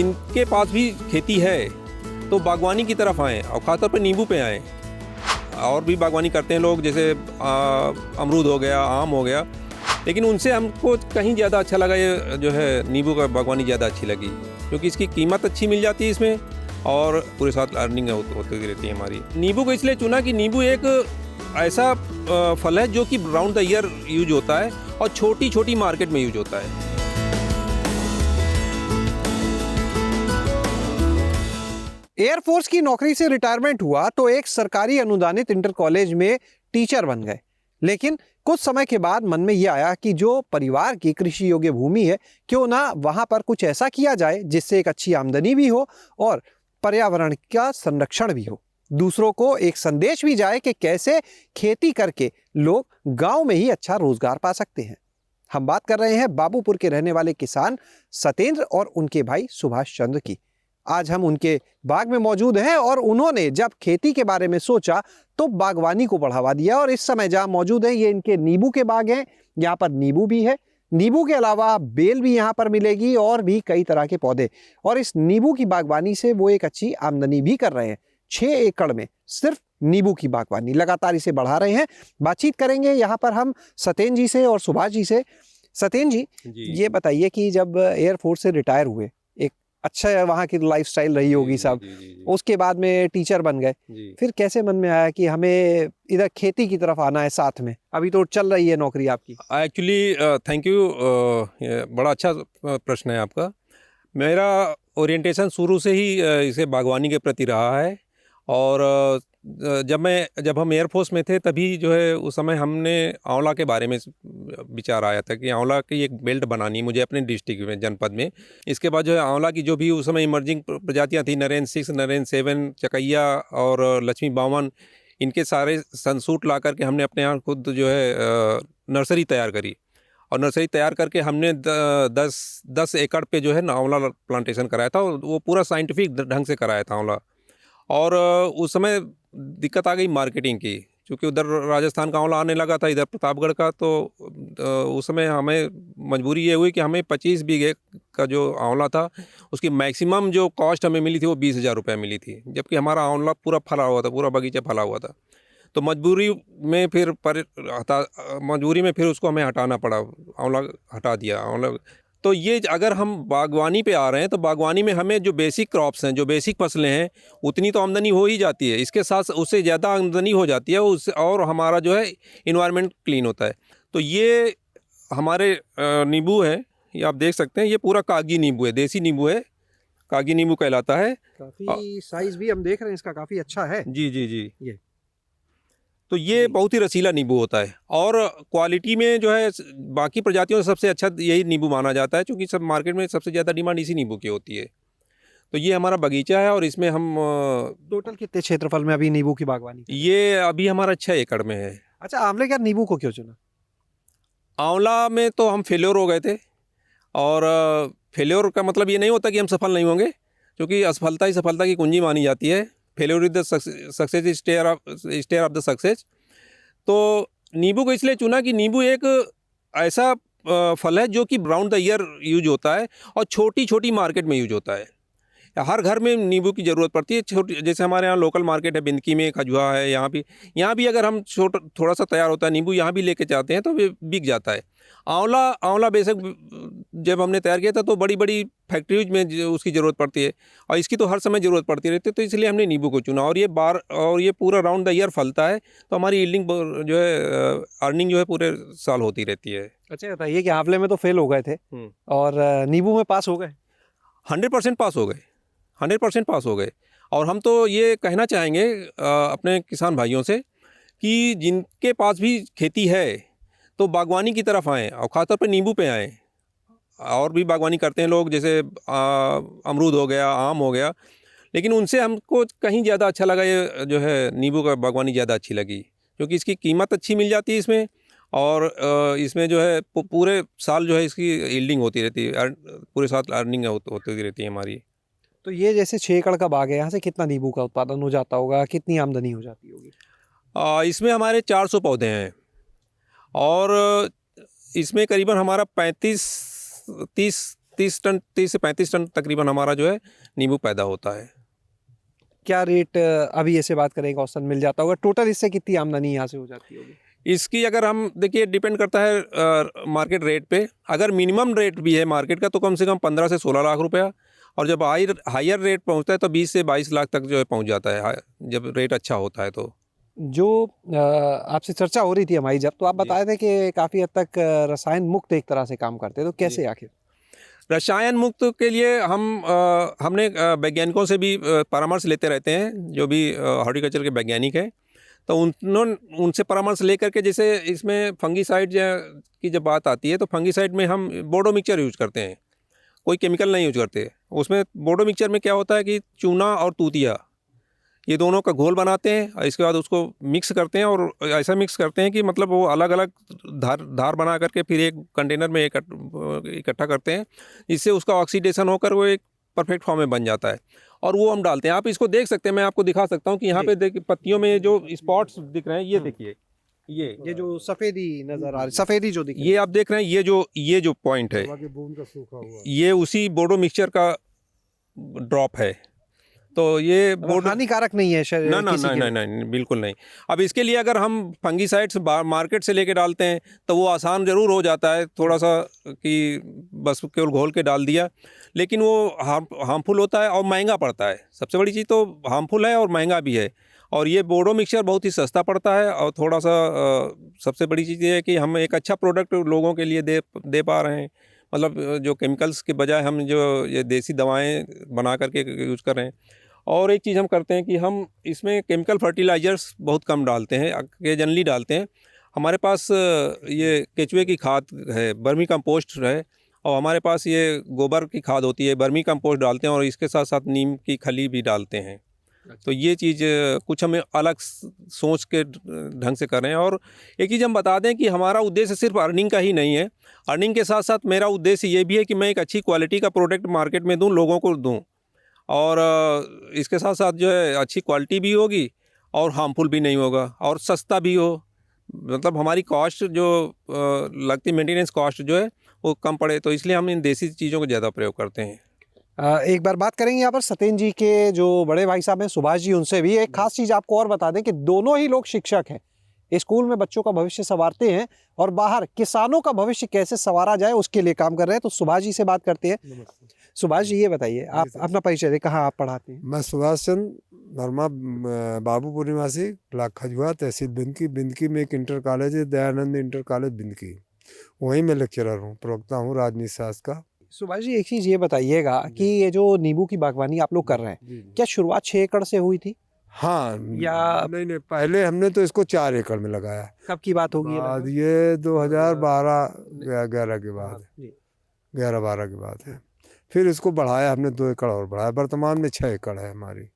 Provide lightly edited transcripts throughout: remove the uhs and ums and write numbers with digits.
जिनके पास भी खेती है तो बागवानी की तरफ आएँ और ख़ासतौर पर नींबू पे आएँ। और भी बागवानी करते हैं लोग, जैसे अमरूद हो गया, आम हो गया, लेकिन उनसे हमको कहीं ज़्यादा अच्छा लगा ये जो है नींबू का बागवानी ज़्यादा अच्छी लगी, क्योंकि इसकी कीमत अच्छी मिल जाती है इसमें और पूरे साथ अर्निंग होती रहती है हमारी। नींबू को इसलिए चुना कि नींबू एक ऐसा फल है जो कि राउंड द ईयर यूज होता है और छोटी छोटी मार्केट में यूज होता है। एयरफोर्स की नौकरी से रिटायरमेंट हुआ तो एक सरकारी अनुदानित इंटर कॉलेज में टीचर बन गए, लेकिन कुछ समय के बाद मन में यह आया कि जो परिवार की कृषि योग्य भूमि है, क्यों ना वहां पर कुछ ऐसा किया जाए जिससे एक अच्छी आमदनी भी हो और पर्यावरण का संरक्षण भी हो, दूसरों को एक संदेश भी जाए कि कैसे खेती करके लोग गांव में ही अच्छा रोजगार पा सकते हैं। हम बात कर रहे हैं बाबूपुर के रहने वाले किसान सतेंद्र और उनके भाई सुभाष चंद्र की। आज हम उनके बाग में मौजूद हैं और उन्होंने जब खेती के बारे में सोचा तो बागवानी को बढ़ावा दिया और इस समय जहां मौजूद है ये इनके नींबू के बाग हैं। यहाँ पर नींबू भी है, नींबू के अलावा बेल भी यहाँ पर मिलेगी और भी कई तरह के पौधे, और इस नींबू की बागवानी से वो एक अच्छी आमदनी भी कर रहे हैं। 6 एकड़ में सिर्फ नींबू की बागवानी लगातार इसे बढ़ा रहे हैं। बातचीत करेंगे यहाँ पर हम सतेंद्र जी से और सुभाष जी से। सतेंद्र जी, ये बताइए कि जब एयरफोर्स से रिटायर हुए, एक अच्छा वहाँ की लाइफस्टाइल रही होगी सब, उसके बाद में टीचर बन गए, फिर कैसे मन में आया कि हमें इधर खेती की तरफ आना है साथ में? अभी तो चल रही है नौकरी आपकी। एक्चुअली थैंक यू, बड़ा अच्छा प्रश्न है आपका। मेरा ओरिएंटेशन शुरू से ही इसे बागवानी के प्रति रहा है और जब हम एयरफोर्स में थे तभी जो है उस समय हमने आंवला के बारे में विचार आया था कि आंवला की एक बेल्ट बनानी है मुझे अपने डिस्ट्रिक्ट में, जनपद में। इसके बाद जो है आंवला की जो भी उस समय इमर्जिंग प्रजातियां थी, नरेन 6, नरेन 7, चकैया और लक्ष्मी बावन, इनके सारे संसूट ला करके हमने अपने यहाँ खुद जो है नर्सरी तैयार करी और नर्सरी तैयार करके हमने 10 एकड़ पे जो है ना आंवला प्लांटेशन कराया था और वो पूरा साइंटिफिक ढंग से कराया था आंवला। और उस समय दिक्कत आ गई मार्केटिंग की, क्योंकि उधर राजस्थान का आंवला आने लगा था, इधर प्रतापगढ़ का, तो उस समय हमें मजबूरी ये हुई कि हमें 25 बीघे का जो आंवला था उसकी मैक्सिमम जो कॉस्ट हमें मिली थी वो 20,000 रुपये मिली थी, जबकि हमारा आंवला पूरा फला हुआ था, पूरा बगीचा फला हुआ था। तो मजबूरी में फिर उसको हमें हटाना पड़ा, आंवला हटा दिया आंवला। तो ये अगर हम बागवानी पे आ रहे हैं तो बागवानी में हमें जो बेसिक क्रॉप्स हैं, जो बेसिक फसलें हैं, उतनी तो आमदनी हो ही जाती है, इसके साथ उससे ज़्यादा आमदनी हो जाती है उससे, और हमारा जो है इन्वायरमेंट क्लीन होता है। तो ये हमारे नींबू है, ये आप देख सकते हैं, ये पूरा कागी नींबू है, देसी नींबू है, कागी नींबू कहलाता है। काफी साइज भी हम देख रहे हैं इसका, काफी अच्छा है। जी जी जी। ये तो ये बहुत ही रसीला नींबू होता है और क्वालिटी में जो है बाकी प्रजातियों से सबसे अच्छा यही नींबू माना जाता है, क्योंकि सब मार्केट में सबसे ज़्यादा डिमांड इसी नींबू की होती है। तो ये हमारा बगीचा है और इसमें हम टोटल कितने क्षेत्रफल में अभी नींबू की बागवानी? ये अभी हमारा 6 एकड़ में है। अच्छा, आंवले क्या नींबू को क्यों चुना? आंवला में तो हम फेल्योर हो गए थे और फेल्योर का मतलब ये नहीं होता कि हम सफल नहीं होंगे, क्योंकि असफलता ही सफलता की कुंजी मानी जाती है। Failure is the success stair of the success. तो नींबू को इसलिए चुना कि नींबू एक ऐसा फल है जो कि राउंड द ईयर यूज होता है और छोटी छोटी मार्केट में यूज होता है। हर घर में नींबू की ज़रूरत पड़ती है। छोटी, जैसे हमारे यहाँ लोकल मार्केट है बिंदकी में, खजुआ है, यहाँ भी अगर हम थोड़ा सा तैयार होता है नींबू, यहाँ भी लेके जाते हैं तो वे बिक जाता है। आंवला बेशक जब हमने तैयार किया था तो बड़ी बड़ी फैक्ट्रीज में उसकी ज़रूरत पड़ती है और इसकी तो हर समय ज़रूरत पड़ती रहती है, तो इसलिए हमने नींबू को चुना। और ये पूरा राउंड द ईयर फलता है, तो हमारी यील्डिंग जो है, अर्निंग जो है पूरे साल होती रहती है। अच्छा बताइए कि आंवले में तो फेल हो गए थे और नींबू में पास हो गए? 100% पास हो गए, 100% पास हो गए। और हम तो ये कहना चाहेंगे अपने किसान भाइयों से कि जिनके पास भी खेती है तो बागवानी की तरफ आएँ और ख़ासतौर पर नींबू पे आएँ। और भी बागवानी करते हैं लोग, जैसे अमरूद हो गया, आम हो गया, लेकिन उनसे हमको कहीं ज़्यादा अच्छा लगा ये जो है नींबू का बागवानी ज़्यादा अच्छी लगी, क्योंकि इसकी कीमत अच्छी मिल जाती है इसमें और इसमें जो है पूरे साल जो है इसकी यील्डिंग होती रहती है, पूरे साल अर्निंग होती रहती है हमारी। तो ये जैसे 6 एकड़ का बाग है, यहाँ से कितना नींबू का उत्पादन हो जाता होगा, कितनी आमदनी हो जाती होगी? इसमें हमारे 400 पौधे हैं और इसमें करीबन हमारा 35 30 से 35 टन तकरीबन हमारा जो है नींबू पैदा होता है। क्या रेट अभी ऐसे बात करेंगे औसतन मिल जाता होगा? टोटल इससे कितनी आमदनी यहाँ से हो जाती होगी? इसकी अगर हम देखिए डिपेंड करता है मार्केट रेट पे। अगर मिनिमम रेट भी है मार्केट का तो कम से कम 15 से 16 लाख रुपया, और जब हायर रेट पहुंचता है तो 20 से 22 लाख तक जो है पहुंच जाता है, जब रेट अच्छा होता है तो। जो आपसे चर्चा हो रही थी हमारी जब, तो आप बता रहे थे कि काफ़ी हद तक रसायन मुक्त एक तरह से काम करते हैं, तो कैसे आखिर? रसायन मुक्त के लिए हमने वैज्ञानिकों से भी परामर्श लेते रहते हैं, जो भी हॉर्टिकल्चर के वैज्ञानिक हैं, तो उनसे परामर्श लेकर के, जैसे इसमें फंगीसाइड की जब बात आती है तो फंगीसाइड में हम बोडो मिक्सचर यूज करते हैं, कोई केमिकल नहीं यूज करते। उसमें बोडो मिक्सचर में क्या होता है कि चूना और तूतिया ये दोनों का घोल बनाते हैं, और इसके बाद उसको मिक्स करते हैं, और ऐसा मिक्स करते हैं कि मतलब वो अलग अलग धार बना करके फिर एक कंटेनर में इकट्ठा करते हैं, जिससे उसका ऑक्सीडेशन होकर वो एक परफेक्ट फॉर्म में बन जाता है, और वो हम डालते हैं। आप इसको देख सकते हैं, मैं आपको दिखा सकता हूँ कि यहाँ पे देखिए पत्तियों में जो स्पॉट्स दिख रहे हैं, ये देखिए, ये जो सफ़ेदी नज़र आ रही, सफ़ेदी जो दिख रही ये आप देख रहे हैं, ये जो पॉइंट है, ये उसी बोडो मिक्सचर का ड्रॉप है। तो ये है, हानिकारक नहीं है शरीर ना ना किसी ना के ना लिए? ना बिल्कुल नहीं। अब इसके लिए अगर हम फंगीसाइड्स मार्केट से लेके डालते हैं तो वो आसान ज़रूर हो जाता है थोड़ा सा, कि बस केवल घोल के डाल दिया, लेकिन वो हार्मफुल होता है और महंगा पड़ता है। सबसे बड़ी चीज़ तो हार्मफुल है और महंगा भी है। और ये बोडो मिक्सचर बहुत ही सस्ता पड़ता है, और थोड़ा सा सबसे बड़ी चीज़ ये है कि हम एक अच्छा प्रोडक्ट लोगों के लिए दे पा रहे हैं। मतलब जो केमिकल्स के बजाय हम जो ये देसी दवाएँ बना करके यूज़ कर रहे हैं। और एक चीज़ हम करते हैं कि हम इसमें केमिकल फर्टिलाइज़र्स बहुत कम डालते हैं, ऑकेजनली डालते हैं। हमारे पास ये केचुए की खाद है, वर्मी कंपोस्ट है, और हमारे पास ये गोबर की खाद होती है, वर्मी कंपोस्ट डालते हैं, और इसके साथ साथ नीम की खली भी डालते हैं। तो ये चीज़ कुछ हमें अलग सोच के ढंग से कर रहे हैं। और एक चीज़ हम बता दें कि हमारा उद्देश्य सिर्फ अर्निंग का ही नहीं है। अर्निंग के साथ साथ मेरा उद्देश्य ये भी है कि मैं एक अच्छी क्वालिटी का प्रोडक्ट मार्केट में दूँ, लोगों को दूँ, और इसके साथ साथ जो है अच्छी क्वालिटी भी होगी और हार्मफुल भी नहीं होगा और सस्ता भी हो। मतलब हमारी कॉस्ट जो लगती मेंटेनेंस कॉस्ट जो है वो कम पड़े, तो इसलिए हम इन देसी चीज़ों को ज़्यादा प्रयोग करते हैं। एक बार बात करेंगे यहाँ पर सत्येंद्र जी के जो बड़े भाई साहब हैं सुभाष जी, उनसे भी एक खास चीज़ आपको और बता दें कि दोनों ही लोग शिक्षक हैं। स्कूल में बच्चों का भविष्य संवारते हैं और बाहर किसानों का भविष्य कैसे संवारा जाए उसके लिए काम कर रहे हैं। तो सुभाष जी से बात करते हैं। सुभाष जी, ये बताइए, आप अपना परिचय दें, कहाँ आप पढ़ाते हैं? मैं सुभाष चंद्र वर्मा, बाबूपुर निवासी, ब्लॉक खजुआ, तहसील बिंदकी में एक इंटर कॉलेज है, दयानंद इंटर कॉलेज बिंदकी, वहीं मैं लेक्चरर हूँ, प्रवक्ता हूँ राजनीति शास्त्र का। सुभाष जी, एक चीज़ ये बताइएगा कि ये जो नींबू की बागवानी आप लोग कर रहे हैं, क्या शुरुआत 6 एकड़ से हुई थी? हाँ, या नहीं, पहले हमने तो इसको 4 एकड़ में लगाया। कब की बात होगी ये बाद लगभग? ये 2012 के बाद, जी। 11-12 के बाद है। फिर इसको बढ़ाया हमने, 2 एकड़ और बढ़ाया, वर्तमान में 6 एकड़ है हमारी।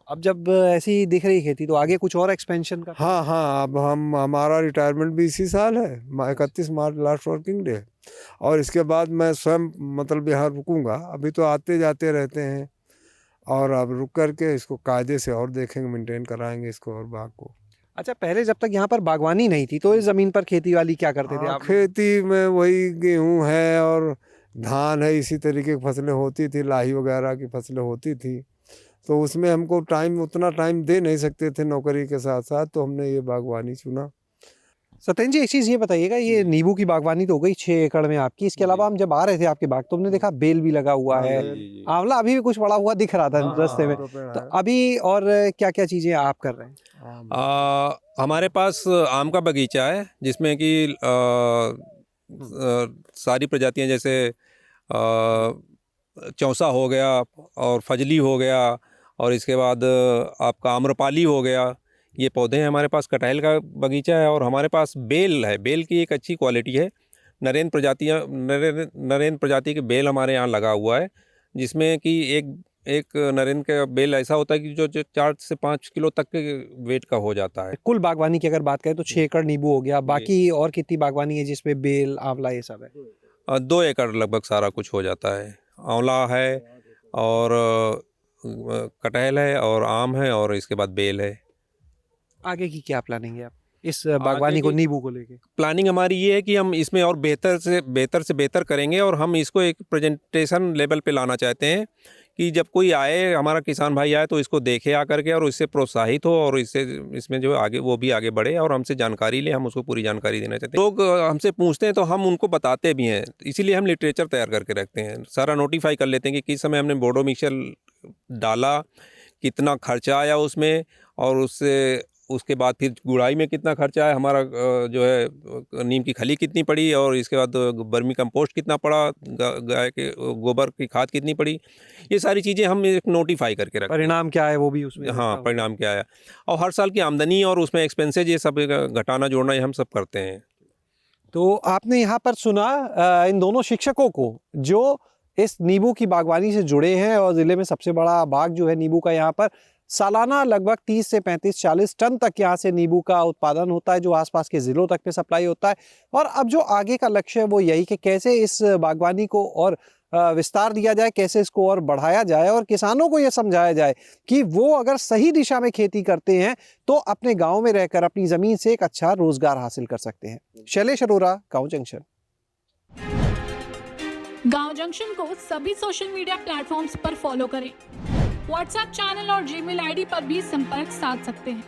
अब जब ऐसी दिख रही खेती तो आगे कुछ और एक्सपेंशन का? हाँ, अब हमारा रिटायरमेंट भी इसी साल है, 31 मार्च लास्ट वर्किंग डे, और इसके बाद मैं स्वयं मतलब यहाँ रुकूंगा। अभी तो आते जाते रहते हैं, और अब रुक करके इसको कायदे से और देखेंगे, मेंटेन कराएंगे इसको और बाग को। अच्छा, पहले जब तक यहाँ पर बागवानी नहीं थी तो इस ज़मीन पर खेती वाली क्या करते थे हाँ, आप? खेती में वही गेहूं है और धान है, इसी तरीके की फसलें होती थी, लाही वगैरह की फसलें होती थी। तो उसमें हमको उतना टाइम दे नहीं सकते थे नौकरी के साथ साथ, तो हमने ये बागवानी चुना। सत्येंद्र जी, एक चीज़ ये बताइएगा, ये नींबू की बागवानी तो हो गई 6 एकड़ में आपकी, इसके अलावा हम जब आ रहे थे आपके बाग तो हमने देखा बेल भी लगा हुआ है, आंवला अभी भी कुछ बड़ा हुआ दिख रहा था रास्ते में। तो अभी और क्या क्या चीज़ें आप कर रहे हैं? हमारे पास आम का बगीचा है, जिसमें कि सारी प्रजातियां, जैसे चौसा हो गया और फजली हो गया, और इसके बाद आपका आम्रपाली हो गया, ये पौधे हैं हमारे पास। कटहल का बगीचा है, और हमारे पास बेल है। बेल की एक अच्छी क्वालिटी है, नरेंद्र प्रजाति के बेल हमारे यहाँ लगा हुआ है, जिसमें कि एक नरेंद्र का बेल ऐसा होता है कि जो 4 से 5 किलो तक के वेट का हो जाता है। कुल बागवानी की अगर बात करें तो 6 एकड़ नींबू हो गया, बाकी और कितनी बागवानी है जिसमें बेल आंवला ये सब है? 2 एकड़ लगभग सारा कुछ हो जाता है। आंवला है, और कटहल है, और आम है, और इसके बाद बेल है। आगे की क्या प्लानिंग है आप? इस बागवानी को, की- नींबू को लेके? प्लानिंग हमारी ये है कि हम इसमें और बेहतर से बेहतर करेंगे, और हम इसको एक प्रेजेंटेशन लेवल पे लाना चाहते हैं कि जब कोई आए, हमारा किसान भाई आए, तो इसको देखे आकर के और इससे प्रोत्साहित हो, और इसमें जो आगे वो भी आगे बढ़े और हमसे जानकारी ले। हम उसको पूरी जानकारी देना चाहते हैं। लोग हमसे पूछते हैं तो हम उनको बताते भी हैं, इसीलिए हम लिटरेचर तैयार करके रखते हैं, सारा नोटिफाई कर लेते हैं कि किस समय हमने बोडो मिक्सचर डाला, कितना खर्चा आया उसमें, और उसके बाद फिर गुड़ाई में कितना खर्चा है हमारा, जो है नीम की खली कितनी पड़ी, और इसके बाद वर्मी कंपोस्ट कितना पड़ा, गाय के गोबर की खाद कितनी पड़ी, ये सारी चीज़ें हम एक नोटिफाई करके रखते हैं। परिणाम क्या है वो भी उसमें? हाँ, परिणाम क्या आया, और हर साल की आमदनी और उसमें एक्सपेंसेज, ये सब घटाना जोड़ना, ये हम सब करते हैं। तो आपने यहाँ पर सुना इन दोनों शिक्षकों को जो इस नींबू की बागवानी से जुड़े हैं, और ज़िले में सबसे बड़ा बाग जो है नींबू का, यहाँ पर सालाना लगभग 30 से 35-40 टन तक यहाँ से नींबू का उत्पादन होता है, जो आसपास के ज़िलों तक में सप्लाई होता है। और अब जो आगे का लक्ष्य है वो यही कि कैसे इस बागवानी को और विस्तार दिया जाए, कैसे इसको और बढ़ाया जाए, और किसानों को ये समझाया जाए कि वो अगर सही दिशा में खेती करते हैं तो अपने गाँव में रहकर अपनी ज़मीन से एक अच्छा रोजगार हासिल कर सकते हैं। शैलेश अरोरा, गाँव जंक्शन। गांव जंक्शन को सभी सोशल मीडिया प्लेटफॉर्म्स पर फॉलो करें। व्हाट्सएप चैनल और जीमेल आईडी पर भी संपर्क साध सकते हैं।